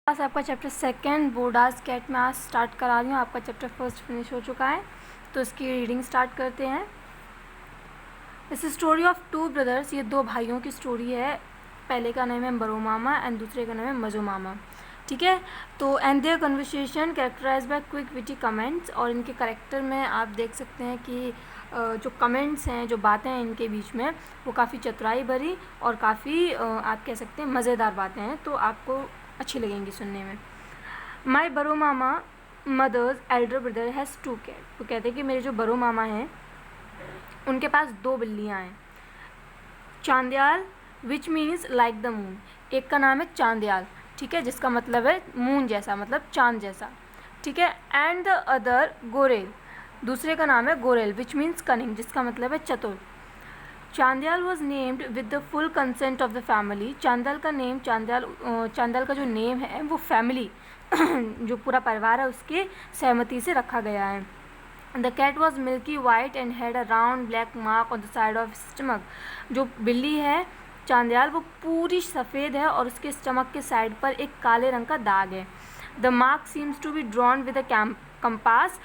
आज आपका chapter second बोर्डास cat में आज स्टार्ट करा रही हूँ। आपका चैप्टर फर्स्ट फिनिश हो चुका है, तो इसकी रीडिंग स्टार्ट करते हैं। इस स्टोरी ऑफ टू ब्रदर्स, ये दो भाइयों की स्टोरी है। पहले का नाम है बरो मामा एंड दूसरे का नाम है मजो मामा। ठीक है, तो and their conversation characterize by quick witty comments. और इनके करेक्टर में आप देख सकते हैं कि जो कमेंट्स हैं, जो बातें हैं इनके बीच में, वो काफ़ी चतुराई भरी और काफ़ी आप कह सकते हैं मज़ेदार बातें हैं, तो आपको अच्छी लगेंगी सुनने में। माई बरो मामा mother's elder brother has two cat. वो कहते हैं कि मेरे जो बरो मामा हैं उनके पास दो बिल्लियाँ हैं। Chandyal which means like the moon. एक का नाम है चांदयाल, ठीक है, जिसका मतलब है मून जैसा, मतलब चांद जैसा। ठीक है, एंड द अदर गोरेल, दूसरे का नाम है गोरेल विच मीन्स कनिंग, जिसका मतलब है चतुर। Chandyal was named with the full consent of the family. Chandyal का नेम, चांदयाल का जो नेम है वो फैमिली जो पूरा परिवार है उसके सहमति से रखा गया है। The cat was milky white and had a round black mark on the side of stomach. जो बिल्ली है चांदयाल वो पूरी सफ़ेद है और उसके स्टमक के साइड पर एक काले रंग का दाग है। The mark seems to be drawn with a compass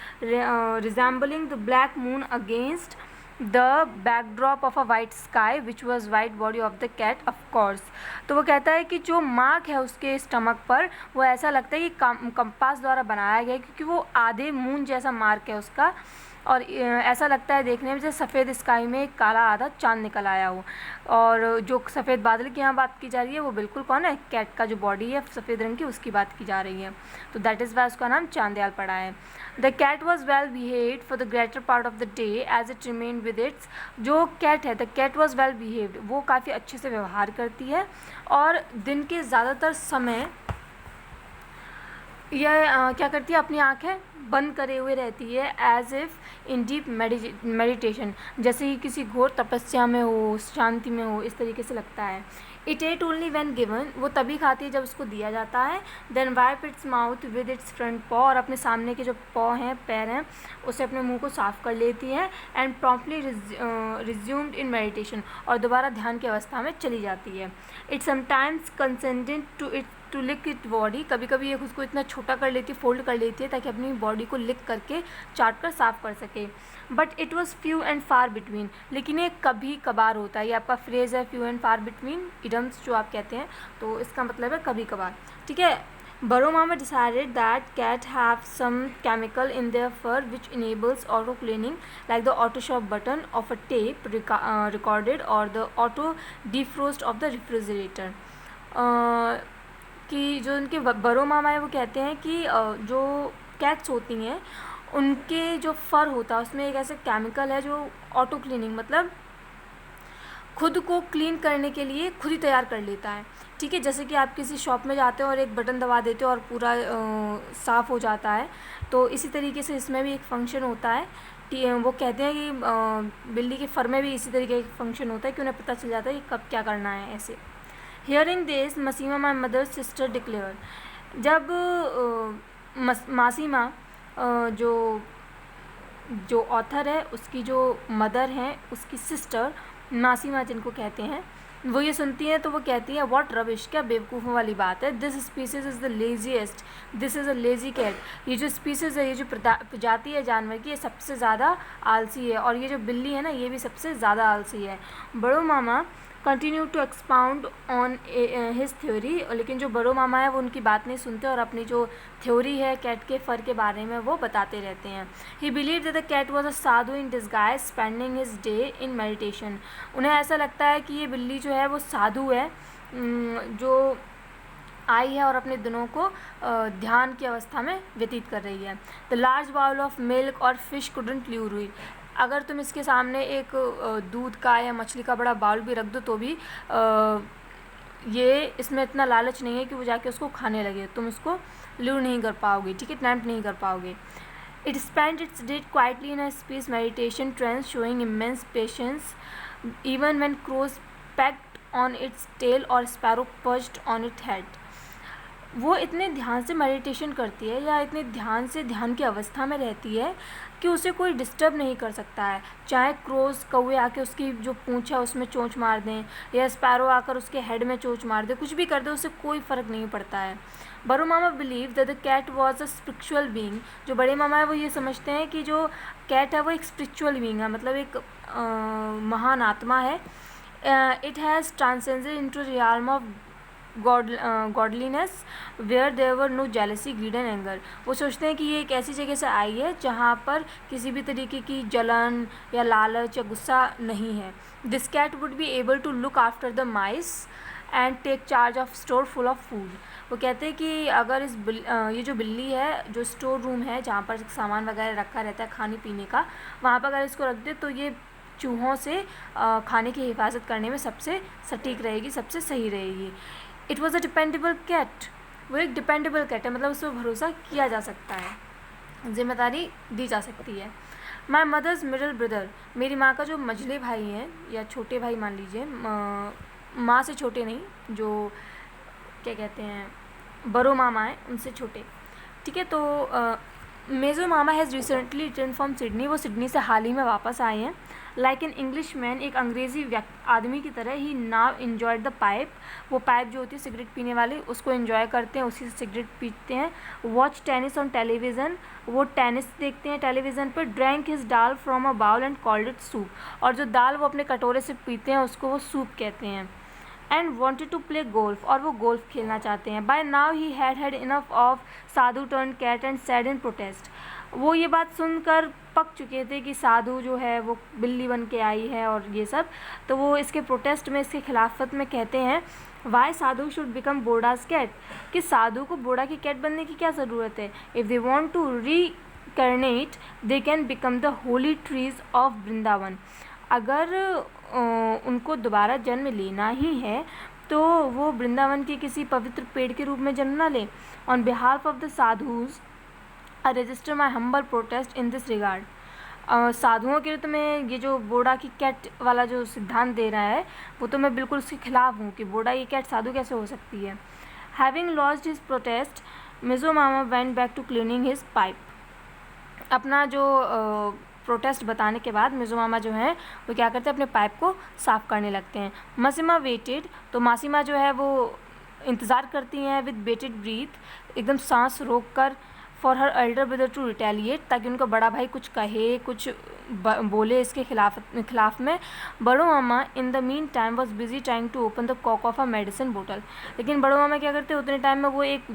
resembling the black moon against the backdrop of a white sky which was white body of the cat of course। तो वो कहता है कि जो मार्क है उसके स्टमक पर वो ऐसा लगता है कि कंपास द्वारा बनाया गया है, क्योंकि वो आधे मून जैसा मार्क है उसका, और ऐसा लगता है देखने में जैसे सफ़ेद स्काई में एक काला आधा चांद निकल आया हो। और जो सफ़ेद बादल की यहाँ बात की जा रही है वो बिल्कुल कौन है, कैट का जो बॉडी है सफ़ेद रंग की उसकी बात की जा रही है, तो दैट इज़ वाई उसका नाम चांदयाल पड़ा है। The cat was well behaved for the greater part of the day as it remain with its. जो कैट है, the cat was well behaved, वो काफ़ी अच्छे से व्यवहार करती है और दिन के ज़्यादातर समय यह क्या करती है, अपनी आँखें बंद करे हुए रहती है, as if in deep meditation, जैसे कि किसी घोर तपस्या में हो, शांति में हो, इस तरीके से लगता है। It ate only when given, वो तभी खाती है जब उसको दिया जाता है। Then wipe its mouth with its front paw, और अपने सामने के जो पॉ हैं, पैर हैं, उससे अपने मुंह को साफ कर लेती है। And promptly resumed in meditation, और दोबारा ध्यान की अवस्था में चली जाती है। It sometimes consented to lick it body, कभी कभी ये उसको इतना छोटा कर लेती है, फोल्ड कर लेती है ताकि अपनी बॉडी को लिक करके चाट कर साफ कर सके। But it was few and far between, लेकिन ये कभी कभार होता है। ये आपका फ्रेज़ है फ्यू एंड फार बिटवीन, इडम्स जो आप कहते हैं, तो इसका मतलब है कभी कभार। ठीक है, बरो मामा decided that cat have some chemical in their fur which enables auto cleaning like the auto shop button of a tape recorded और the auto defrost of the refrigerator. कि जो उनके बरो मामा है वो कहते हैं कि जो कैट्स होती हैं उनके जो फर होता है उसमें एक ऐसा केमिकल है जो ऑटो क्लीनिंग, मतलब खुद को क्लीन करने के लिए खुद ही तैयार कर लेता है। ठीक है, जैसे कि आप किसी शॉप में जाते हो और एक बटन दबा देते हो और पूरा साफ़ हो जाता है, तो इसी तरीके से इसमें भी एक फंक्शन होता है। वो कहते हैं कि बिल्ली के फर में भी इसी तरीके का फंक्शन होता है कि उन्हें पता चल जाता है कि कब क्या करना है ऐसे। हियरिंग दिस मसीमा माई मदर सिस्टर डिक्लेयर, जब मासीमा जो ऑथर है उसकी जो मदर हैं, उसकी सिस्टर मासीमा जिनको कहते हैं, वो ये सुनती हैं तो वो कहती है व्हाट रबिश, क्या बेवकूफ़ों वाली बात है। This species is the laziest, this is a lazy cat. ये जो स्पीसीज़ है, ये जो प्रजाति है जानवर की, ये सबसे ज़्यादा आलसी है, और ये जो बिल्ली है ना ये भी सबसे ज़्यादा आलसी है। बड़ो मामा continue to expound on his theory, लेकिन जो बड़ो मामा है वो उनकी बात नहीं सुनते और अपनी जो थ्योरी है कैट के फर के बारे में वो बताते रहते हैं। He believe that the cat was a sadhu in disguise spending his day in meditation. उन्हें ऐसा लगता है कि ये बिल्ली जो है वो साधु है जो आई है और अपने दिनों को ध्यान की अवस्था में व्यतीत कर रही है। The large bowl of milk और फिश कुडंट ल्यूर हुई, अगर तुम इसके सामने एक दूध का या मछली का बड़ा बाउल भी रख दो तो भी ये इसमें इतना लालच नहीं है कि वो जाके उसको खाने लगे, तुम उसको ल्यूर नहीं कर पाओगे, ठीक है, टेम्प्ट नहीं कर पाओगे। It spend its day quietly in a peace meditation trance showing immense patience even when crows pecked on its tail और sparrow perched on it head. वो इतने ध्यान से मेडिटेशन करती है या इतने ध्यान से ध्यान की अवस्था में रहती है कि उसे कोई डिस्टर्ब नहीं कर सकता है। चाहे क्रोस कौवे आके उसकी जो पूँछ है उसमें चोंच मार दें या स्पैरो आकर उसके हेड में चोंच मार दे, कुछ भी कर दे, उससे कोई फ़र्क नहीं पड़ता है। बड़ू मामा believe that the cat was a spiritual being. जो बड़े मामा है वो ये समझते हैं कि जो कैट है वो एक स्पिरिचुअल बीइंग है, मतलब एक महान आत्मा है। It has transcended into realm of godliness where there were no jealousy greed and anger. वो सोचते हैं कि ये एक ऐसी जगह से आई है जहाँ पर किसी भी तरीके की जलन या लालच या गुस्सा नहीं है। This cat would be able to look after the mice and take charge of store full of food. वो कहते हैं कि अगर ये जो बिल्ली है, जो स्टोर रूम है जहाँ पर सामान वगैरह रखा रहता है खाने पीने का, वहाँ पर अगर इसको रख दे तो ये चूहों से खाने की हिफाजत करने में सबसे सटीक रहेगी, सबसे सही रहेगी। It was a dependable cat. वो एक डिपेंडेबल कैट है, मतलब उस पर भरोसा किया जा सकता है, जिम्मेदारी दी जा सकती है। My mother's middle brother. मेरी माँ का जो मझले भाई हैं या छोटे भाई मान लीजिए, माँ से छोटे नहीं, जो क्या कहते हैं बड़ो मामा हैं उनसे छोटे, ठीक है। तो मेजो मामा has recently return from Sydney. वो सिडनी से हाल ही में वापस आए हैं। लाइक एन इंग्लिश मैन, एक अंग्रेज़ी आदमी की तरह ही नाव इन्जॉयड द पाइप। वो पाइप जो होती है सिगरेट पीने वाली, उसको इन्जॉय करते हैं, उसी से सिगरेट पीते हैं। Watch tennis on television. वो टेनिस देखते हैं टेलीविज़न पर। Drank his dal from a bowl and called it soup. और जो दाल वो अपने कटोरे से पीते हैं उसको वो सूप कहते हैं। And wanted to play golf. और वो गोल्फ खेलना चाहते हैं। By now he had enough of sadhu turn cat and said in protest. वो ये बात सुनकर पक चुके थे कि साधु जो है वो बिल्ली बन के आई है और ये सब। तो वो इसके प्रोटेस्ट में, इसके खिलाफत में कहते हैं, वाई साधु शुड बिकम बोडास कैट, कि साधु को बोडा की कैट बनने की क्या ज़रूरत है। If they want to reincarnate they can become the holy trees of Vrindavan. अगर उनको दोबारा जन्म लेना ही है तो वो वृंदावन के किसी पवित्र पेड़ के रूप में जन्म न ले। On behalf of the sadhus I register my humble protest in this regard. साधुओं के लिए तो मैं ये जो बोडा की कैट वाला जो सिद्धांत दे रहा है वो तो मैं बिल्कुल उसके खिलाफ हूँ कि बोडा की कैट साधु कैसे हो सकती है। Having lost his protest Mejo Mama went back to cleaning his pipe. अपना जो प्रोटेस्ट बताने के बाद मिजो मामा जो हैं वो क्या करते हैं, अपने पाइप को साफ़ करने लगते हैं। मासीमा वेटेड। तो मासीमा जो है वो इंतज़ार करती हैं विद बेटेड ब्रीथ, एकदम सांस रोक कर, for her elder brother to retaliate, ताकि उनका बड़ा भाई कुछ कहे, कुछ बोले इसके खिलाफ में। बड़ो मामा in the meantime was busy trying to open the cock of a medicine बोतल। लेकिन बड़ो मामा क्या करते हैं, उतने टाइम में वो एक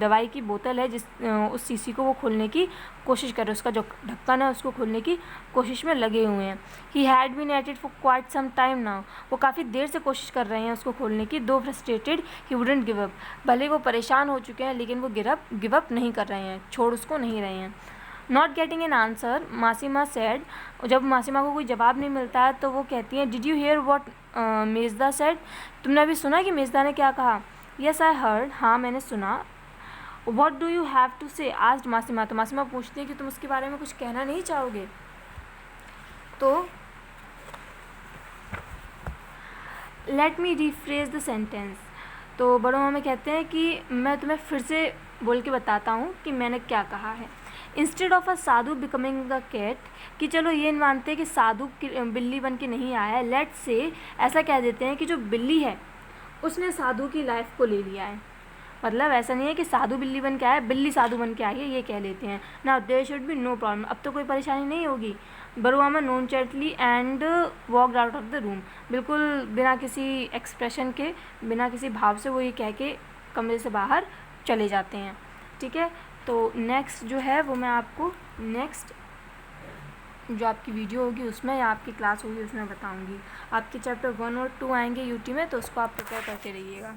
दवाई की बोतल है जिस उस शीशी को वो खोलने की कोशिश कर रहे हैं, उसका जो ढक्कन है उसको खोलने की कोशिश में लगे हुए हैं। He had been at it for quite some time now. वो काफ़ी देर से कोशिश कर रहे हैं उसको खोलने की। दो फ्रस्ट्रेटेड ही वुडंट गिव अप। भले वो परेशान हो चुके हैं लेकिन वो गिव अप नहीं कर रहे हैं, छोड़ उसको नहीं रहे हैं। नॉट गेटिंग एन आंसर मासीमा सेड। जब मासीमा को कोई जवाब नहीं मिलता है तो वो कहती हैं, डिड यू हेयर वॉट मेजदा सेड। तुमने अभी सुना कि मेजदा ने क्या कहा। Yes I heard. हाँ मैंने सुना। What do you have to say asked मासीमा। तो मासीमा पूछती हैं कि तुम उसके बारे में कुछ कहना नहीं चाहोगे। तो let me rephrase the sentence. तो बड़ों मामा कहते हैं कि मैं तुम्हें फिर से बोल के बताता हूँ कि मैंने क्या कहा है। Instead of a sadhu becoming the cat, कि चलो ये मानते हैं कि साधु बिल्ली बन के नहीं आया है, लेट से ऐसा कह देते हैं कि जो बिल्ली है उसने साधु की लाइफ को ले लिया है। मतलब ऐसा नहीं है कि साधु बिल्ली बन के आया, बिल्ली साधु बन के आई है, ये कह लेते हैं। Now there should be no problem. अब तो कोई परेशानी नहीं होगी। बड़ो मामा nonchalantly and walked out of the room. बिल्कुल बिना किसी एक्सप्रेशन के, बिना किसी भाव से वो ये कह के कमरे से बाहर चले जाते हैं। ठीक है, तो नेक्स्ट जो है वो मैं आपको नेक्स्ट जो आपकी वीडियो होगी उसमें या आपकी क्लास होगी उसमें बताऊंगी। आपके चैप्टर 1 और 2 आएंगे यूटी में, तो उसको आप प्रिपेयर करते रहिएगा।